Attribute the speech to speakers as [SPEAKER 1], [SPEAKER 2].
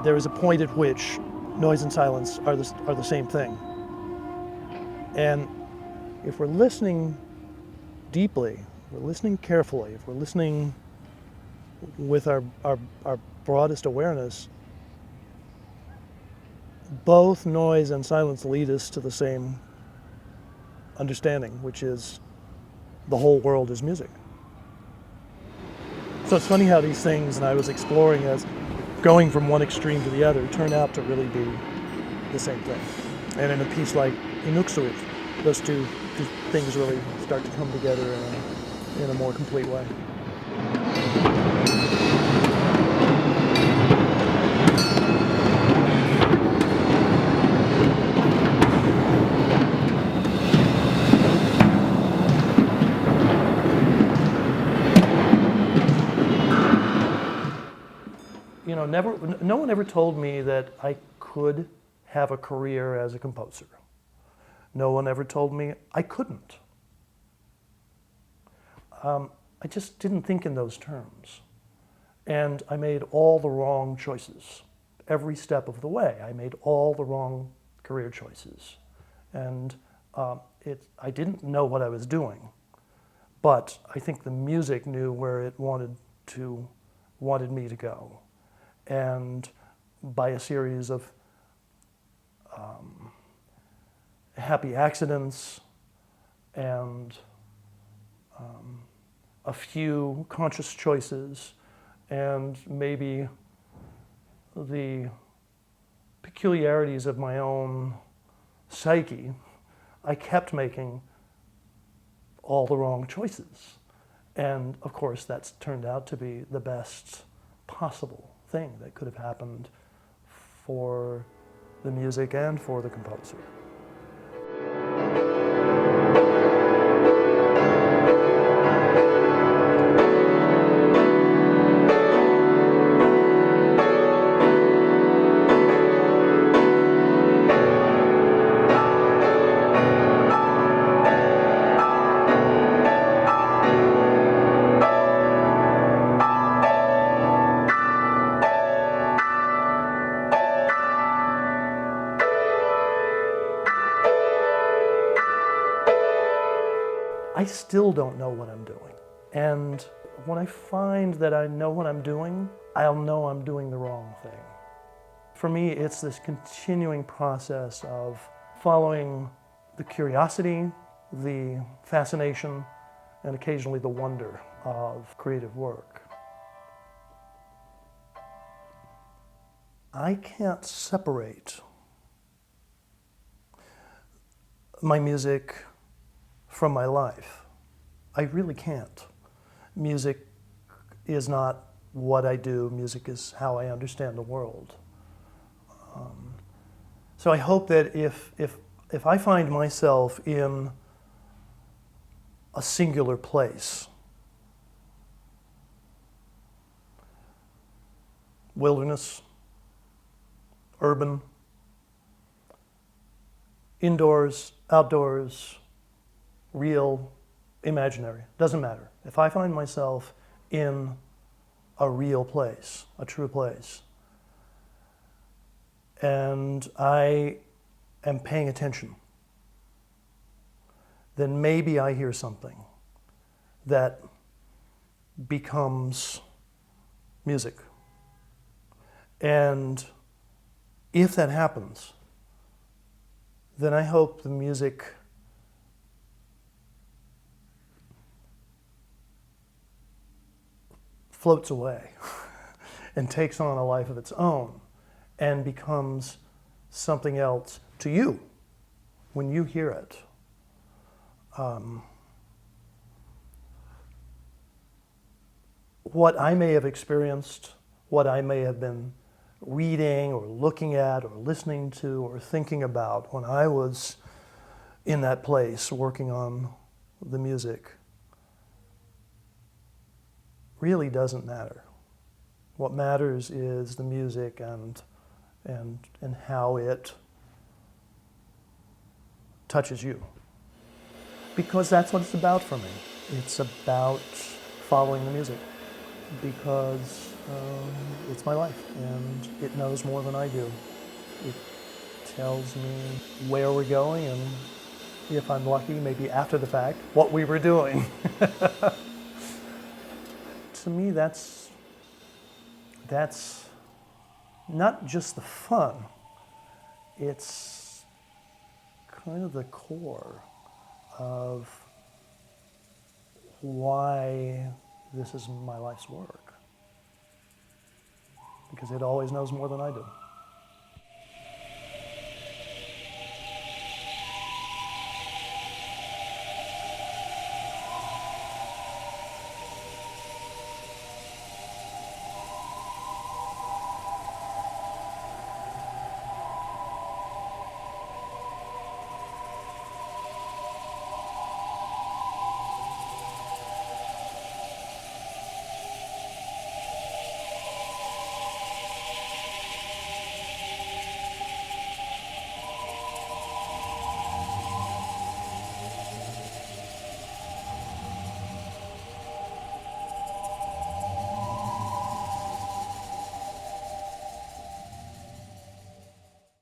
[SPEAKER 1] there is a point at which noise and silence are the same thing. And if we're listening deeply, if we're listening carefully, if we're listening with our broadest awareness, both noise and silence lead us to the same understanding, which is the whole world is music. So it's funny how these things, and I was exploring as going from one extreme to the other, turn out to really be the same thing. And in a piece like innately, those two things really start to come together in a more complete way. You know, no one ever told me that I could have a career as a composer. No one ever told me I couldn't. I just didn't think in those terms. And I made all the wrong choices. Every step of the way, I made all the wrong career choices. And I didn't know what I was doing, but I think the music knew where it wanted me to go. And by a series of happy accidents and a few conscious choices and maybe the peculiarities of my own psyche, I kept making all the wrong choices. And of course, that's turned out to be the best possible thing that could have happened for the music and for the composer. I still don't know what I'm doing. And when I find that I know what I'm doing, I'll know I'm doing the wrong thing. For me, it's this continuing process of following the curiosity, the fascination, and occasionally the wonder of creative work. I can't separate my music from my life. I really can't. Music is not what I do. Music is how I understand the world. So I hope that if I find myself in a singular place, wilderness, urban, indoors, outdoors, real, imaginary, doesn't matter. If I find myself in a real place, a true place, and I am paying attention, then maybe I hear something that becomes music. And if that happens, then I hope the music floats away and takes on a life of its own and becomes something else to you when you hear it. What I may have experienced, what I may have been reading or looking at or listening to or thinking about when I was in that place working on the music really doesn't matter. What matters is the music and how it touches you. Because that's what it's about for me. It's about following the music. Because It's my life, and it knows more than I do. It tells me where we're going, and if I'm lucky, maybe after the fact, what we were doing. To me, that's not just the fun. It's kind of the core of why this is my life's work. Because it always knows more than I do.